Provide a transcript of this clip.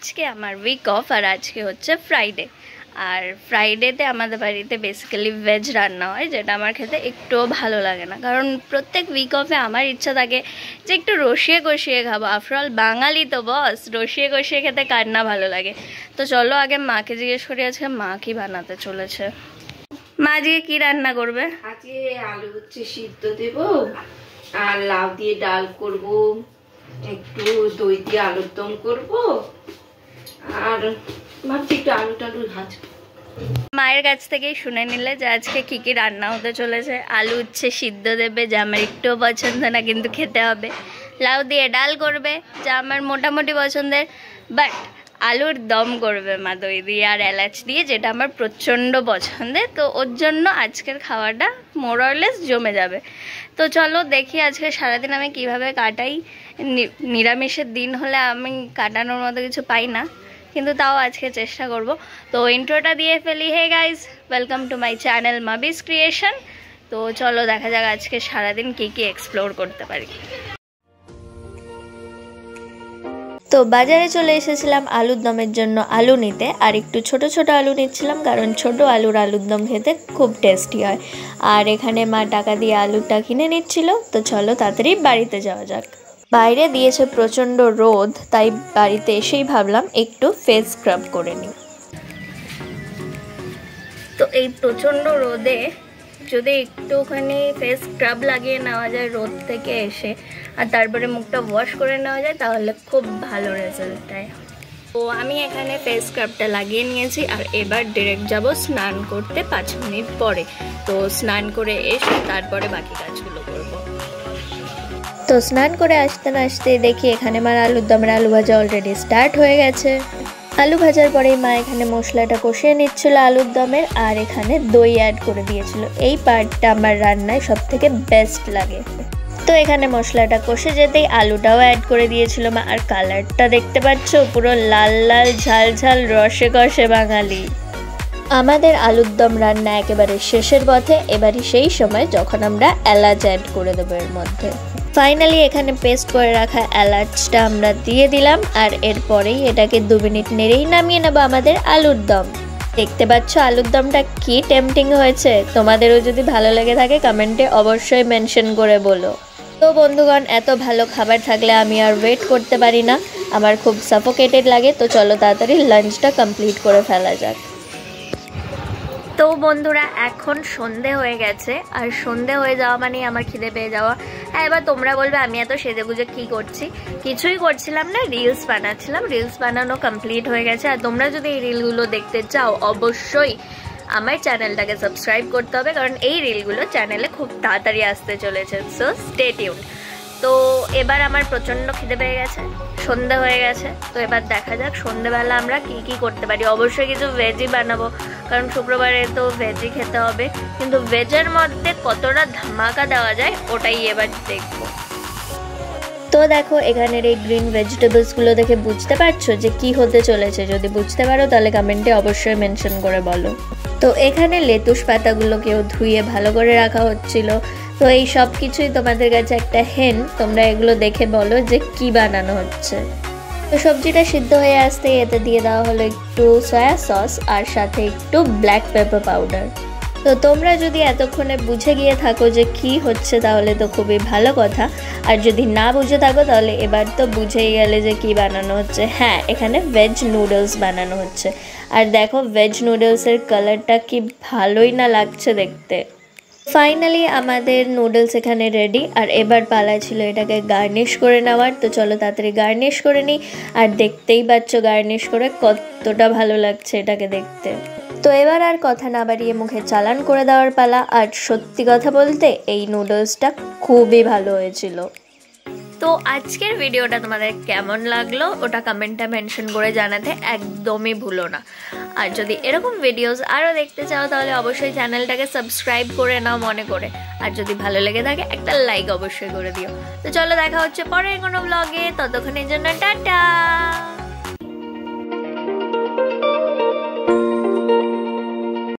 আজকে আমার week of আর আজকে হচ্ছে ফ্রাইডে। আর ফ্রাইডেতে আমাদের বাড়িতে বেসিক্যালি ভেজ রান্না হয়, যেটা আমার খেতে একটুও ভালো লাগে না, কারণ প্রত্যেক উইক অফে আমার ইচ্ছা থাকে যে একটু রসিয়ে কষিয়ে খাবো। আফটারঅল বাঙালি তো বস, রসিয়ে কষিয়ে খেতে কার না ভালো লাগে। তো চলো আগে মাকে জিজ্ঞেস করি আজকে মা কি বানাতে চলেছে। মা আজকে কি রান্না করবে? আজকে আলু হচ্ছে সিদ্ধ দেব, আর লাউ দিয়ে ডাল করব, একটু দই দিয়ে আলুর দম করব, আর ভাবছি একটু আলু টালু ভাজবো। মায়ের কাছ থেকেই শুনে নিলে যে আজকে কি কি রান্না হতে চলেছে। আলু উচ্ছে সিদ্ধ দেবে, যা আমার একটুও পছন্দ না কিন্তু খেতে হবে। লাউ দিয়ে ডাল করবে, যা আমার মোটামুটি পছন্দের, বাট আলুর দম করবে মা দই দিয়ে আর এলাচ দিয়ে, যেটা আমার প্রচণ্ড পছন্দের। তো ওর জন্য আজকের খাওয়াটা মোর অর লেস জমে যাবে। তো চলো দেখি আজকে সারাদিন আমি কিভাবে কাটাই। নিরামিষের দিন হলে আমি কাটানোর মতো কিছু পাই না, কিন্তু তাও আজকে চেষ্টা করব। তো ইন্ট্রোটা দিয়ে ফেলি। Hey guys, welcome to my channel Mabis creation. তো চলো দেখা যাক আজকে সারাদিন কি কি এক্সপ্লোর করতে পারি। তো বাজারে চলে এসেছিলাম আলুর দমের জন্য আলু নিতে, আর একটু ছোট ছোট আলু নিচ্ছিলাম, কারণ ছোট আলুর দম খেতে খুব টেস্টি হয়। আর এখানে মা টাকা দিয়ে আলুটা কিনে নিচ্ছিল। তো চলো তাড়াতাড়ি বাড়িতে যাওয়া যাক। বাইরে দিয়েছে প্রচণ্ড রোদ, তাই বাড়িতে এসেই ভাবলাম একটু ফেস স্ক্রাব করে নিই। তো এই প্রচণ্ড রোদে যদি একটুখানি ফেস স্ক্রাব লাগিয়ে নেওয়া যায় রোদ থেকে এসে, আর তারপরে মুখটা ওয়াশ করে নেওয়া যায়, তাহলে খুব ভালো রেজাল্ট দেয়। তো আমি এখানে ফেস স্ক্রাবটা লাগিয়ে নিয়েছি, আর এবার ডিরেক্ট যাব স্নান করতে 5 মিনিট পরে। তো স্নান করে এসে তারপরে বাকি কাজগুলো করব। তো স্নান করে আসতে না আসতে দেখি এখানে মার আলুর দমের আলু ভাজা অলরেডি স্টার্ট হয়ে গেছে। আলু ভাজার পরেই মা এখানে মশলাটা কষিয়ে নিচ্ছিল আলুর দমের, আর এখানে দই অ্যাড করে দিয়েছিল। এই পার্টটা আমার রান্নায় সব থেকে বেস্ট লাগে। তো এখানে মশলাটা কষে যেতেই আলুটাও অ্যাড করে দিয়েছিল মা, আর কালারটা দেখতে পাচ্ছ, পুরো লাল লাল ঝাল ঝাল রসে কষে বাঙালি। আমাদের আলুর দম রান্না একেবারে শেষের পথে। এবারই সেই সময় যখন আমরা এলাচ অ্যাড করে দেবো এর মধ্যে। ফাইনালি এখানে পেস্ট করে রাখা এলাচটা আমরা দিয়ে দিলাম, আর এরপরেই এটাকে 2 মিনিট নেড়েই নামিয়ে নেবো আমাদের আলুর দম। দেখতে পাচ্ছ আলুর দমটা কি টেম্পটিং হয়েছে। তোমাদেরও যদি ভালো লেগে থাকে কমেন্টে অবশ্যই মেনশন করে বলো। তো বন্ধুগণ, এত ভালো খাবার থাকলে আমি আর ওয়েট করতে পারি না, আমার খুব সাফোকেটেড লাগে। তো চলো তাড়াতাড়ি লাঞ্চটা কমপ্লিট করে ফেলা যাক। তো বন্ধুরা, এখন সন্ধে হয়ে গেছে, আর সন্ধে হয়ে যাওয়া মানে আমার খিদে পেয়ে যাওয়া। হ্যাঁ, এবার তোমরা বলবে আমি এত সেজেগুজে কি করছি। কিছুই করছিলাম না, রিলস বানাচ্ছিলাম। রিলস বানানো কমপ্লিট হয়ে গেছে। আর তোমরা যদি এই রিলগুলো দেখতে চাও অবশ্যই আমার চ্যানেলটাকে সাবস্ক্রাইব করতে হবে, কারণ এই রিলগুলো চ্যানেলে খুব তাড়াতাড়ি আসতে চলেছে। So stay tuned. তো এবার আমার প্রচণ্ড খিদে পেয়ে গেছে, সন্ধে হয়ে গেছে। তো এবার দেখা যাক সন্ধেবেলা আমরা কি কি করতে পারি। অবশ্যই কিছু ভেজই বানাবো, কারণ শুক্রবারে তো ভেজই খেতে হবে। কিন্তু ভেজের মধ্যে কতটা ধামাকা দেওয়া যায় ওটাই এবার দেখবো। তো দেখো এখানের এই গ্রিন ভেজিটেবলসগুলো দেখে বুঝতে পারছো যে কি হতে চলেছে। যদি বুঝতে পারো তাহলে কমেন্টে অবশ্যই মেনশন করে বলো। তো এখানে লেটুস পাতাগুলোকেও ধুয়ে ভালো করে রাখা হচ্ছিল। তো এই সব কিছুই তোমাদের কাছে একটা হেন, তোমরা এগুলো দেখে বলো যে কি বানানো হচ্ছে। তো সবজিটা সিদ্ধ হয়ে আসতে এতে দিয়ে দেওয়া হলো একটু সয়া সস, আর সাথে একটু ব্ল্যাক পেপার পাউডার। তো তোমরা যদি এতক্ষণে বুঝে গিয়ে থাকো যে কি হচ্ছে তাহলে তো খুবই ভালো কথা, আর যদি না বুঝে থাকো তাহলে এবার তো বুঝেই গেলে যে কি বানানো হচ্ছে। হ্যাঁ, এখানে ভেজ নুডলস বানানো হচ্ছে। আর দেখো ভেজ নুডলসের কালারটা কি ভালোই না লাগছে দেখতে। ফাইনালি আমাদের নুডলস এখানে রেডি, আর এবার পালা ছিল এটাকে গার্নিশ করে নেওয়ার। তো চলো তাড়াতাড়ি গার্নিশ করে নিই। আর দেখতেই পাচ্ছ গার্নিশ করে কতটা ভালো লাগছে এটাকে দেখতে। তো এবার আর কথা না বাড়িয়ে মুখে চালান করে দেওয়ার পালা। আর সত্যি কথা বলতে এই নুডলসটা খুবই ভালো হয়েছিল। তো আজকের ভিডিওটা তোমাদের কেমন লাগলো ওটা কমেন্টে মেনশন করে জানাতে একদমই ভুলো না। আর যদি এরকম ভিডিওস আরও দেখতে চাও তাহলে অবশ্যই চ্যানেলটাকে সাবস্ক্রাইব করে নাও মনে করে। আর যদি ভালো লেগে থাকে একটা লাইক অবশ্যই করে দিও। তো চলো দেখা হচ্ছে পরের কোনো ব্লগে, ততক্ষণের জন্য টাটা।